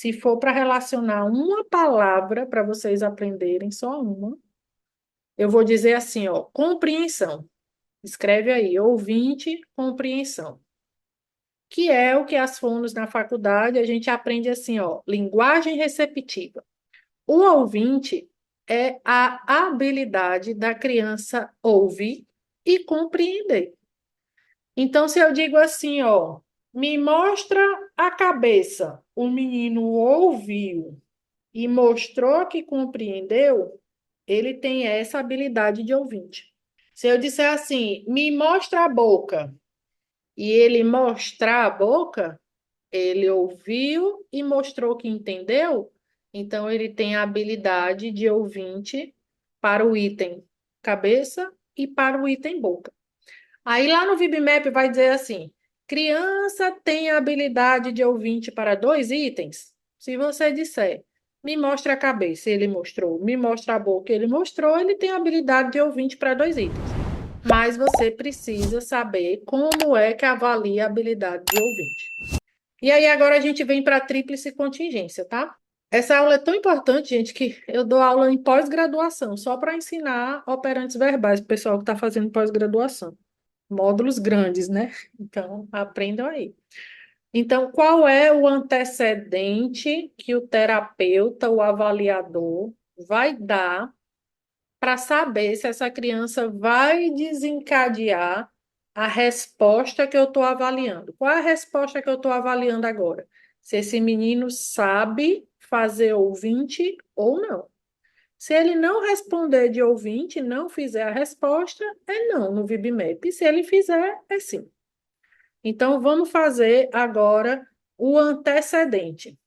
Se for para relacionar uma palavra para vocês aprenderem, só uma, eu vou dizer assim, ó, compreensão. Escreve aí, ouvinte, compreensão. Que é o que as fonos na faculdade a gente aprende assim, ó, linguagem receptiva. O ouvinte é a habilidade da criança ouvir e compreender. Então, se eu digo assim, ó, me mostra a cabeça, o menino ouviu e mostrou que compreendeu, ele tem essa habilidade de ouvinte. Se eu disser assim, me mostra a boca, e ele mostrar a boca, ele ouviu e mostrou que entendeu, então ele tem a habilidade de ouvinte para o item cabeça e para o item boca. Aí lá no VibMap vai dizer assim: criança tem a habilidade de ouvinte para dois itens? Se você disser, me mostra a cabeça, ele mostrou, me mostra a boca, ele mostrou, ele tem a habilidade de ouvinte para dois itens. Mas você precisa saber como é que avalia a habilidade de ouvinte. E aí agora a gente vem para a tríplice contingência, tá? Essa aula é tão importante, gente, que eu dou aula em pós-graduação, só para ensinar operantes verbais para o pessoal que está fazendo pós-graduação. Módulos grandes, né? Então, aprendam aí. Então, qual é o antecedente que o terapeuta, o avaliador, vai dar para saber se essa criança vai desencadear a resposta que eu estou avaliando? Qual é a resposta que eu estou avaliando agora? Se esse menino sabe fazer ouvinte ou não. Se ele não responder de ouvinte, não fizer a resposta, é não no VibMap. Se ele fizer, é sim. Então, vamos fazer agora o antecedente.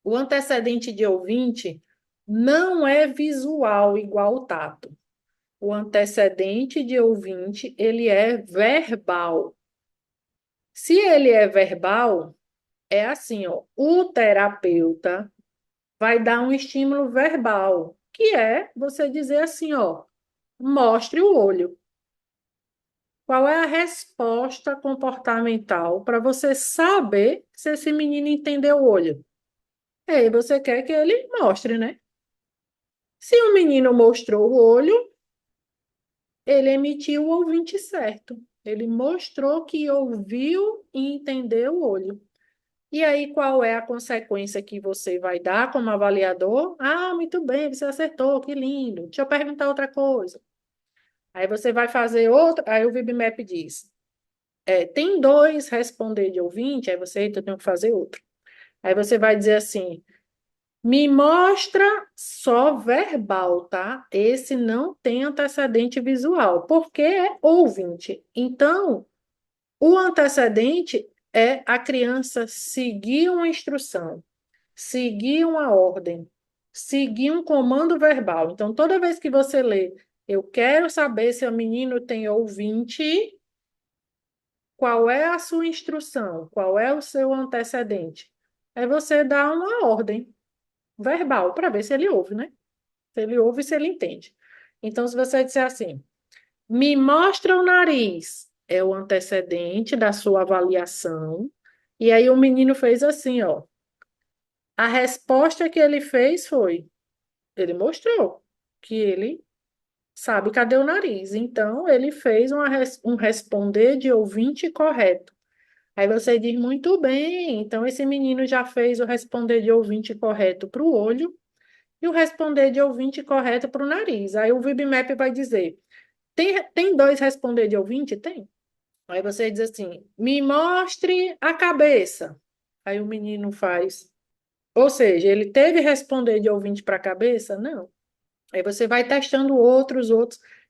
O antecedente de ouvinte não é visual igual o tato. O antecedente de ouvinte, ele é verbal. Se ele é verbal, é assim, ó, o terapeuta vai dar um estímulo verbal, que é você dizer assim, ó, mostre o olho. Qual é a resposta comportamental para você saber se esse menino entendeu o olho? E aí você quer que ele mostre, né? Se o menino mostrou o olho, ele emitiu o ouvinte certo. Ele mostrou que ouviu e entendeu o olho. E aí, qual é a consequência que você vai dar como avaliador? Ah, muito bem, você acertou, que lindo. Deixa eu perguntar outra coisa. Aí você vai fazer outra. Aí o VibMap diz: tem dois responder de ouvinte, aí você, eita, eu tenho que fazer outro. Aí você vai dizer assim: me mostra só verbal, tá? Esse não tem antecedente visual, porque é ouvinte. Então, o antecedente é a criança seguir uma instrução, seguir uma ordem, seguir um comando verbal. Então, toda vez que você lê, eu quero saber se o menino tem ouvinte, qual é a sua instrução, qual é o seu antecedente? Aí você dá uma ordem verbal para ver se ele ouve, né? Se ele ouve e se ele entende. Então, se você disser assim, me mostra o nariz, é o antecedente da sua avaliação. E aí o menino fez assim, ó. A resposta que ele fez foi, ele mostrou que ele sabe cadê o nariz. Então, ele fez um responder de ouvinte correto. Aí você diz, muito bem, então esse menino já fez o responder de ouvinte correto para o olho e o responder de ouvinte correto para o nariz. Aí o VibMap vai dizer, tem dois responder de ouvinte? Tem. Aí você diz assim, me mostre a cabeça. Aí o menino faz. Ou seja, ele teve responder de ouvinte para a cabeça? Não. Aí você vai testando outros.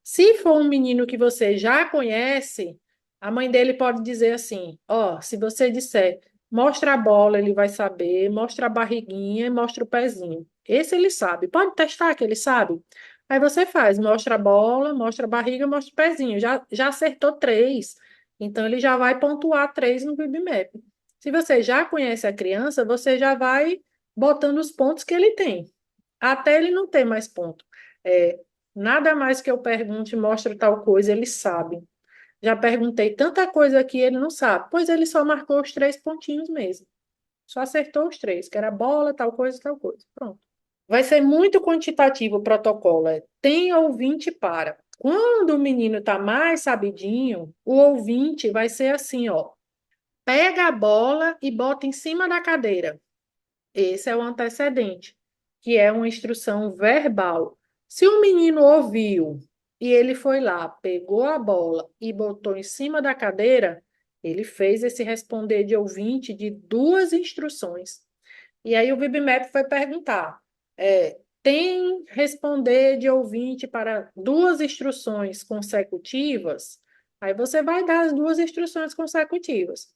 Se for um menino que você já conhece, a mãe dele pode dizer assim: ó, se você disser, mostra a bola, ele vai saber, mostra a barriguinha e mostra o pezinho. Esse ele sabe. Pode testar que ele sabe. Aí você faz, mostra a bola, mostra a barriga, mostra o pezinho. Já acertou três. Então ele já vai pontuar três no BibMap. Se você já conhece a criança, você já vai botando os pontos que ele tem, até ele não ter mais ponto. É, nada mais que eu pergunte, mostra tal coisa, ele sabe. Já perguntei tanta coisa que ele não sabe, pois ele só marcou os três pontinhos mesmo. Só acertou os três, que era bola, tal coisa, tal coisa. Pronto. Vai ser muito quantitativo o protocolo. Tem ouvinte para. Quando o menino está mais sabidinho, o ouvinte vai ser assim, ó. Pega a bola e bota em cima da cadeira. Esse é o antecedente, que é uma instrução verbal. Se o menino ouviu e ele foi lá, pegou a bola e botou em cima da cadeira, ele fez esse responder de ouvinte de duas instruções. E aí o VibMap vai perguntar: tem responder de ouvinte para duas instruções consecutivas? Aí você vai dar as duas instruções consecutivas.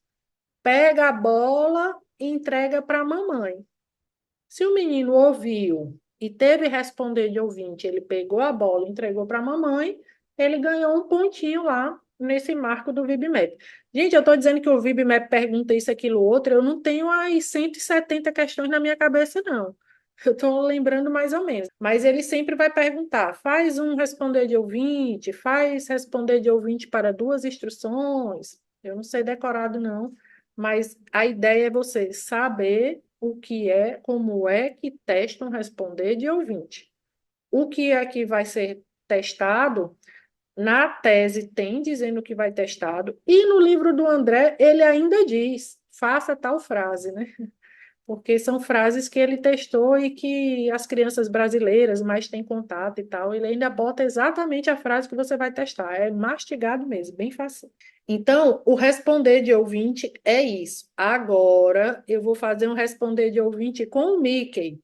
Pega a bola e entrega para a mamãe. Se o menino ouviu e teve responder de ouvinte, ele pegou a bola e entregou para a mamãe, ele ganhou um pontinho lá nesse marco do VibMap. Gente, eu estou dizendo que o VibMap pergunta isso, aquilo, outro, eu não tenho as 170 questões na minha cabeça, não. Eu estou lembrando mais ou menos. Mas ele sempre vai perguntar: faz um responder de ouvinte, faz responder de ouvinte para duas instruções. Eu não sei decorado, não, mas a ideia é você saber o que é, como é que testam responder de ouvinte. O que é que vai ser testado, na tese tem dizendo que vai testado, e no livro do André ele ainda diz, faça tal frase, né? Porque são frases que ele testou e que as crianças brasileiras mais têm contato e tal, ele ainda bota exatamente a frase que você vai testar, é mastigado mesmo, bem fácil. Então, o responder de ouvinte é isso. Agora, eu vou fazer um responder de ouvinte com o Mickey,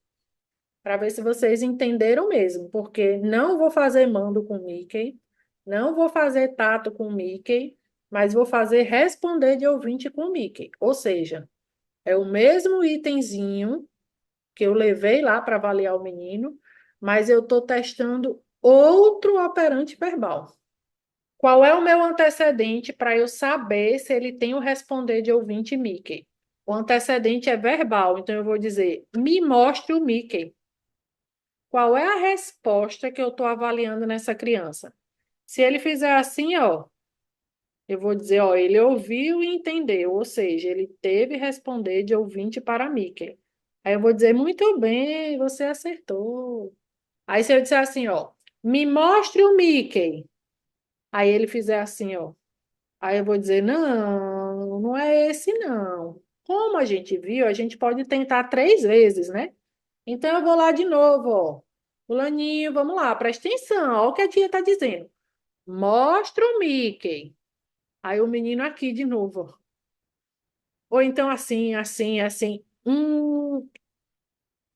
para ver se vocês entenderam mesmo, porque não vou fazer mando com o Mickey, não vou fazer tato com o Mickey, mas vou fazer responder de ouvinte com o Mickey. Ou seja, é o mesmo itemzinho que eu levei lá para avaliar o menino, mas eu estou testando outro operante verbal. Qual é o meu antecedente para eu saber se ele tem o responder de ouvinte Mickey? O antecedente é verbal, então eu vou dizer: me mostre o Mickey. Qual é a resposta que eu estou avaliando nessa criança? Se ele fizer assim, ó, eu vou dizer, ó, ele ouviu e entendeu, ou seja, ele teve responder de ouvinte para Mickey. Aí eu vou dizer: muito bem, você acertou. Aí se eu disser assim, ó, me mostre o Mickey. Aí ele fizer assim, ó. Aí eu vou dizer: não, não é esse não. Como a gente viu, a gente pode tentar três vezes, né? Então eu vou lá de novo, ó. Fulaninho, vamos lá, presta atenção, olha o que a tia está dizendo. Mostra o Mickey. Aí o menino aqui de novo, ó. Ou então assim, assim, assim.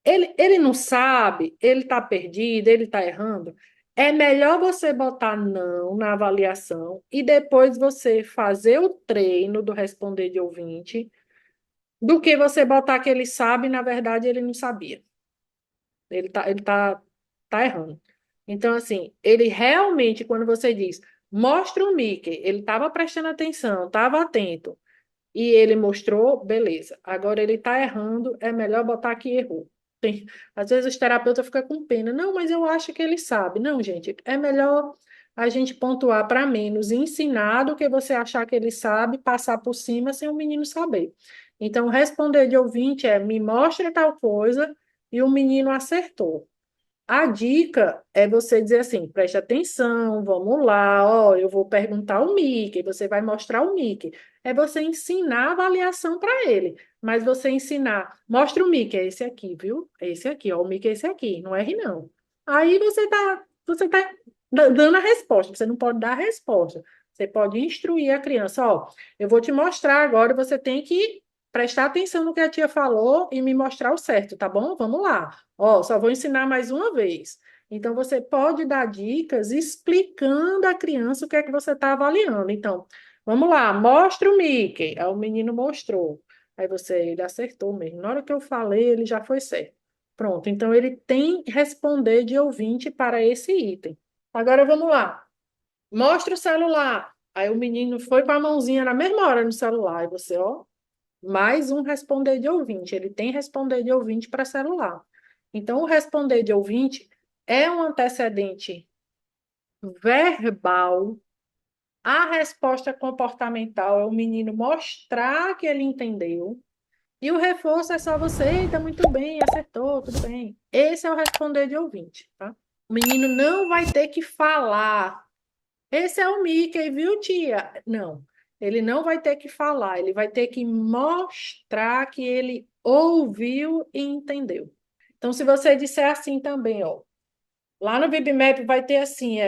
Ele não sabe, ele está perdido, ele está errando. É melhor você botar não na avaliação e depois você fazer o treino do responder de ouvinte, do que você botar que ele sabe e, na verdade, ele não sabia. Ele tá errando. Então, assim, ele realmente, quando você diz, mostra o Mickey, ele estava prestando atenção, estava atento, e ele mostrou, beleza. Agora ele está errando, é melhor botar que errou. Às vezes os terapeutas ficam com pena. Não, mas eu acho que ele sabe. Não, gente, é melhor a gente pontuar para menos e ensinar do que você achar que ele sabe, passar por cima sem o menino saber. Então, responder de ouvinte é: me mostre tal coisa e o menino acertou. A dica é você dizer assim: preste atenção, vamos lá, ó, eu vou perguntar o Mickey, você vai mostrar o Mickey. É você ensinar a avaliação para ele, mas você ensinar, mostra o Mickey, é esse aqui, viu? É esse aqui, ó, o Mickey é esse aqui, não erre não. Aí você tá dando a resposta, você não pode dar a resposta. Você pode instruir a criança: ó, eu vou te mostrar agora, você tem que prestar atenção no que a tia falou e me mostrar o certo, tá bom? Vamos lá. Ó, só vou ensinar mais uma vez. Então, você pode dar dicas explicando à criança o que é que você está avaliando. Então, vamos lá, mostra o Mickey. Aí o menino mostrou. Aí ele acertou mesmo. Na hora que eu falei, ele já foi certo. Pronto, então ele tem que responder de ouvinte para esse item. Agora vamos lá. Mostra o celular. Aí o menino foi com a mãozinha na mesma hora no celular. E você, ó, mais um responder de ouvinte. Ele tem responder de ouvinte para celular. Então, o responder de ouvinte é um antecedente verbal. A resposta comportamental é o menino mostrar que ele entendeu. E o reforço é só você, eita, muito bem, acertou, tudo bem. Esse é o responder de ouvinte, tá? O menino não vai ter que falar. Esse é o Mickey, viu, tia? Não, ele não vai ter que falar, ele vai ter que mostrar que ele ouviu e entendeu. Então, se você disser assim também, ó, lá no BibMap vai ter assim,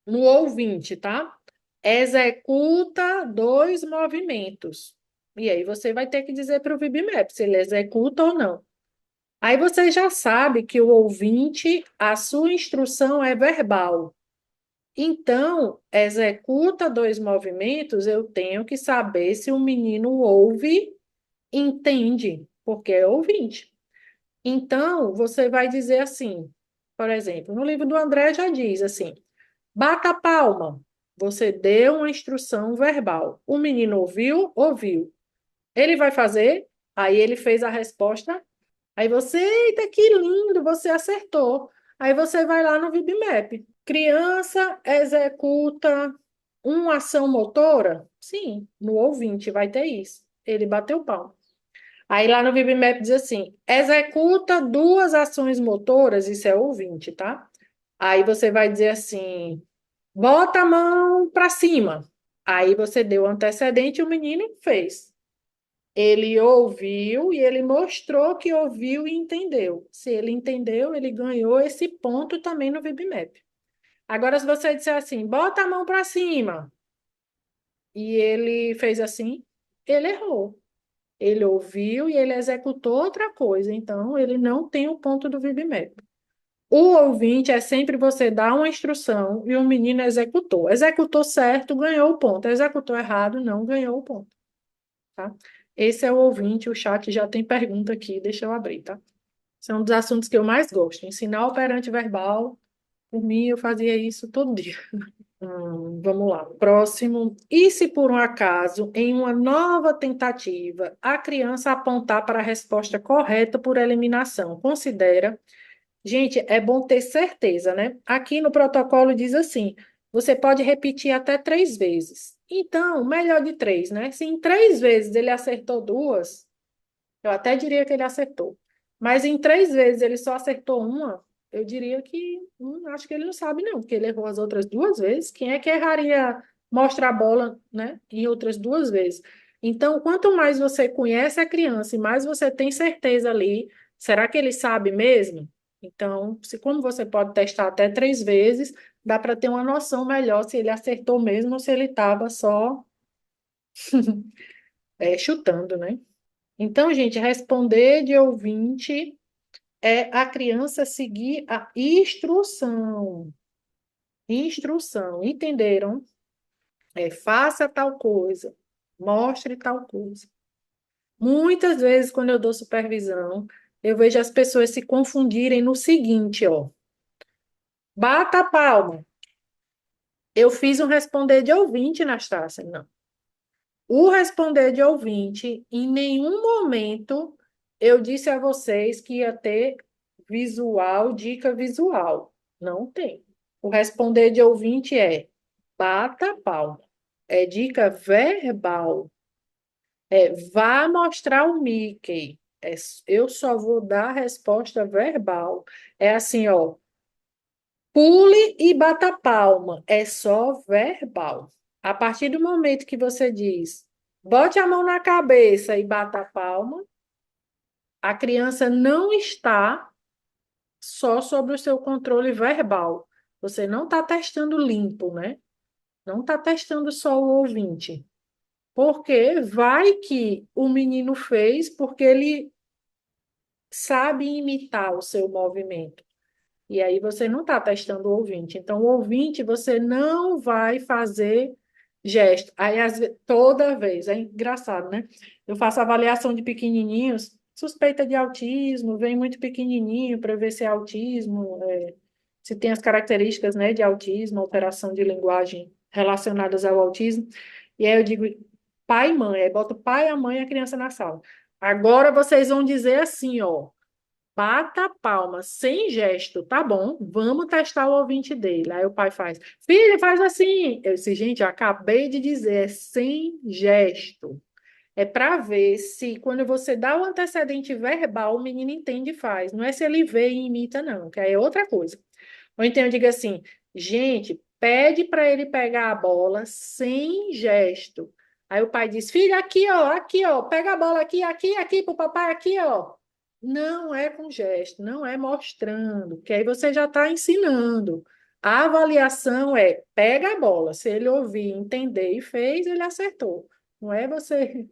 no ouvinte, tá? Executa dois movimentos. E aí você vai ter que dizer para o BibMap se ele executa ou não. Aí você já sabe que o ouvinte, a sua instrução é verbal. Então, executa dois movimentos, eu tenho que saber se o menino ouve, entende, porque é ouvinte. Então, você vai dizer assim, por exemplo, no livro do André já diz assim: bata a palma. Você deu uma instrução verbal. O menino ouviu? Ouviu. Ele vai fazer? Aí ele fez a resposta. Aí você, eita, que lindo, você acertou. Aí você vai lá no VibMap. Criança executa uma ação motora? Sim, no ouvinte vai ter isso. Ele bateu palma. Aí lá no VibMap diz assim: executa duas ações motoras, isso é ouvinte, tá? Aí você vai dizer assim: bota a mão para cima. Aí você deu o antecedente e o menino fez. Ele ouviu e ele mostrou que ouviu e entendeu. Se ele entendeu, ele ganhou esse ponto também no VibMap. Agora, se você disser assim, bota a mão para cima, e ele fez assim, ele errou. Ele ouviu e ele executou outra coisa. Então, ele não tem o ponto do VibMap. O ouvinte é sempre você dar uma instrução e o menino executou. Executou certo, ganhou o ponto. Executou errado, não ganhou o ponto, tá? Esse é o ouvinte, o chat já tem pergunta aqui, deixa eu abrir, tá? São um dos assuntos que eu mais gosto. Ensinar operante verbal, por mim, eu fazia isso todo dia. Vamos lá. Próximo. E se por um acaso, em uma nova tentativa, a criança apontar para a resposta correta por eliminação? Considera. Gente, é bom ter certeza, né? Aqui no protocolo diz assim: você pode repetir até 3 vezes. Então, melhor de três, né? Se em 3 vezes ele acertou duas, eu até diria que ele acertou. Mas em 3 vezes ele só acertou uma, eu diria que acho que ele não sabe, não, porque ele errou as outras 2 vezes. Quem é que erraria mostrar a bola, né? Em outras 2 vezes? Então, quanto mais você conhece a criança e mais você tem certeza ali, será que ele sabe mesmo? Então, se como você pode testar até 3 vezes, dá para ter uma noção melhor se ele acertou mesmo ou se ele estava só chutando, né? Então, gente, responder de ouvinte é a criança seguir a instrução. Instrução, entenderam? Faça tal coisa, mostre tal coisa. Muitas vezes, quando eu dou supervisão, eu vejo as pessoas se confundirem no seguinte, ó. Bata a palma. Eu fiz um responder de ouvinte, Anastácia. Não. O responder de ouvinte, em nenhum momento eu disse a vocês que ia ter visual, dica visual. Não tem. O responder de ouvinte é bata a palma. É dica verbal. Vá mostrar o Mickey. Eu só vou dar a resposta verbal. É assim, ó. Pule e bata palma. É só verbal. A partir do momento que você diz, bote a mão na cabeça e bata a palma, a criança não está só sobre o seu controle verbal. Você não está testando limpo, né? Não está testando só o ouvinte. Porque vai que o menino fez porque ele sabe imitar o seu movimento. E aí você não está testando o ouvinte. Então, o ouvinte, você não vai fazer gesto. Aí, toda vez, é engraçado, né? Eu faço avaliação de pequenininhos, suspeita de autismo, vem muito pequenininho para ver se é autismo, se tem as características, né, de autismo, alteração de linguagem relacionadas ao autismo. E aí eu digo, pai e mãe, aí boto o pai, a mãe e a criança na sala. Agora vocês vão dizer assim, ó. Bata a palma, sem gesto, tá bom? Vamos testar o ouvinte dele. Aí o pai faz, filho, faz assim. Eu disse, gente, eu acabei de dizer, é sem gesto. É para ver se, quando você dá o antecedente verbal, o menino entende e faz. Não é se ele vê e imita, não, que aí é outra coisa. Ou então eu digo assim, gente, pede para ele pegar a bola sem gesto. Aí o pai diz, filho, aqui, ó, pega a bola aqui, pro papai, aqui, ó. Não é com gesto, não é mostrando, que aí você já está ensinando. A avaliação é, pega a bola. Se ele ouvir, entender e fez, ele acertou. Não é você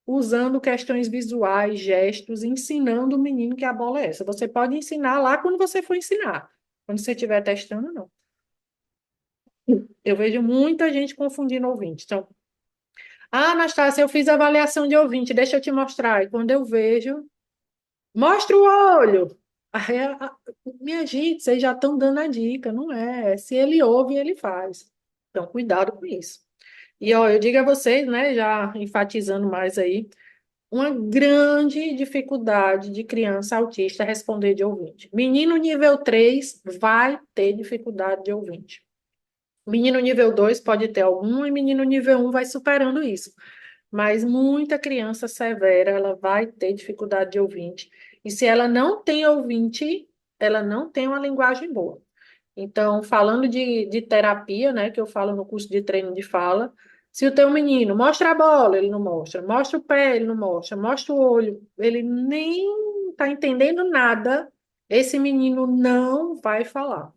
usando questões visuais, gestos, ensinando o menino que a bola é essa. Você pode ensinar lá quando você for ensinar. Quando você estiver testando, não. Eu vejo muita gente confundindo ouvinte. Então, Anastácia, eu fiz avaliação de ouvinte, deixa eu te mostrar. E quando eu vejo, mostra o olho. Aí, minha gente, vocês já estão dando a dica, não é? Se ele ouve, ele faz. Então, cuidado com isso. E ó, eu digo a vocês, né, já enfatizando mais aí, uma grande dificuldade de criança autista é responder de ouvinte. Menino nível 3 vai ter dificuldade de ouvinte. Menino nível 2 pode ter algum, e menino nível 1 vai superando isso. Mas muita criança severa, ela vai ter dificuldade de ouvinte. E se ela não tem ouvinte, ela não tem uma linguagem boa. Então, falando de terapia, né, que eu falo no curso de treino de fala, se o teu menino mostra a bola, ele não mostra, mostra o pé, ele não mostra, mostra o olho, ele nem está entendendo nada, esse menino não vai falar.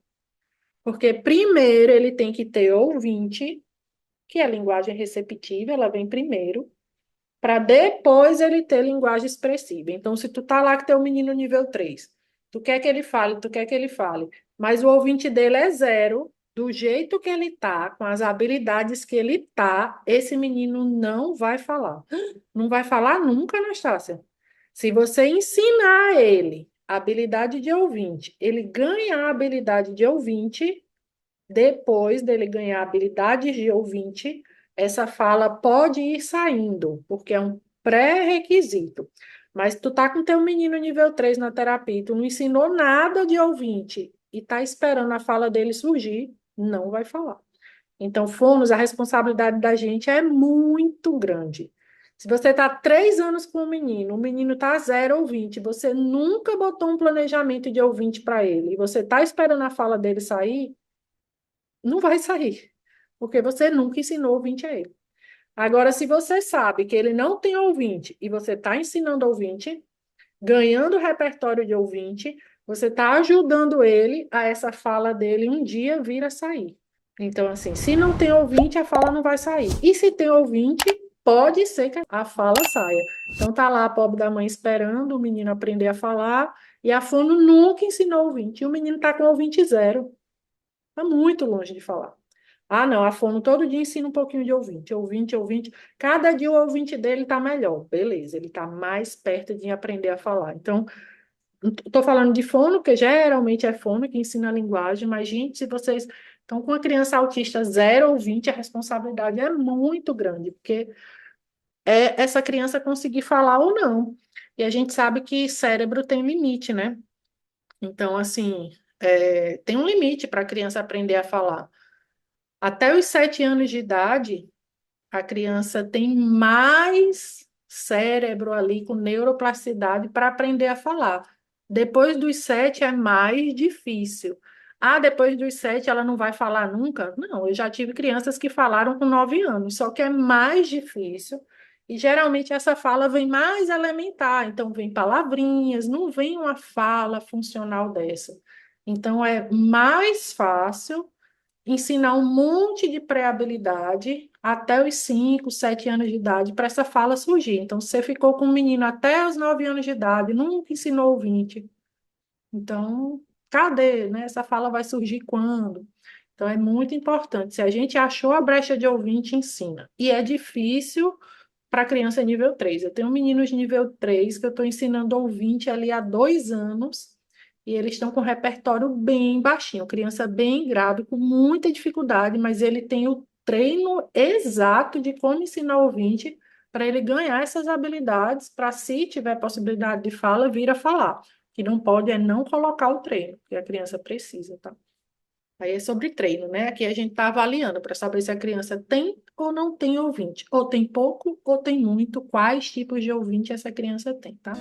Porque primeiro ele tem que ter ouvinte, que é a linguagem receptiva, ela vem primeiro, para depois ele ter linguagem expressiva. Então, se tu tá lá que tem um menino nível 3, tu quer que ele fale, tu quer que ele fale, mas o ouvinte dele é zero, do jeito que ele tá, com as habilidades que ele tá, esse menino não vai falar. Não vai falar nunca, Anastácia. Se você ensinar ele a habilidade de ouvinte, ele ganha a habilidade de ouvinte, depois dele ganhar habilidades de ouvinte, essa fala pode ir saindo, porque é um pré-requisito. Mas tu tá com teu menino nível 3 na terapia, tu não ensinou nada de ouvinte e tá esperando a fala dele surgir, não vai falar. Então, fonos, a responsabilidade da gente é muito grande. Se você está 3 anos com o menino está zero ouvinte, você nunca botou um planejamento de ouvinte para ele, e você está esperando a fala dele sair, não vai sair, porque você nunca ensinou ouvinte a ele. Agora, se você sabe que ele não tem ouvinte e você está ensinando ouvinte, ganhando repertório de ouvinte, você está ajudando ele a essa fala dele um dia vir a sair. Então, assim, se não tem ouvinte, a fala não vai sair. E se tem ouvinte, pode ser que a fala saia. Então, tá lá a pobre da mãe esperando o menino aprender a falar e a fono nunca ensinou ouvinte. E o menino tá com ouvinte zero. Tá muito longe de falar. Ah, não, a fono todo dia ensina um pouquinho de ouvinte, ouvinte, ouvinte. Cada dia o ouvinte dele tá melhor. Beleza, ele tá mais perto de aprender a falar. Então, estou falando de fono, que geralmente é fono que ensina a linguagem, mas, gente, se vocês estão com uma criança autista 0 ou 20, a responsabilidade é muito grande, porque é essa criança conseguir falar ou não. E a gente sabe que cérebro tem limite, né? Então, assim, tem um limite para a criança aprender a falar. Até os 7 anos de idade, a criança tem mais cérebro ali com neuroplasticidade para aprender a falar. Depois dos 7 é mais difícil. Ah, depois dos 7 ela não vai falar nunca? Não, eu já tive crianças que falaram com 9 anos, só que é mais difícil. E geralmente essa fala vem mais elementar, então vem palavrinhas, não vem uma fala funcional dessa. Então é mais fácil ensinar um monte de pré-habilidade até os 5, 7 anos de idade para essa fala surgir. Então, se você ficou com um menino até os 9 anos de idade, nunca ensinou ouvinte. Então, cadê, né? Essa fala vai surgir quando? Então, é muito importante. Se a gente achou a brecha de ouvinte, ensina. E é difícil para criança nível 3. Eu tenho meninos nível 3 que eu estou ensinando ouvinte ali há 2 anos e eles estão com repertório bem baixinho, criança bem grave, com muita dificuldade, mas ele tem o treino exato de como ensinar ouvinte para ele ganhar essas habilidades, para se tiver possibilidade de fala, vir a falar. O que não pode é não colocar o treino, que a criança precisa, tá? Aí é sobre treino, né? Aqui a gente está avaliando para saber se a criança tem ou não tem ouvinte. Ou tem pouco ou tem muito, quais tipos de ouvinte essa criança tem, tá?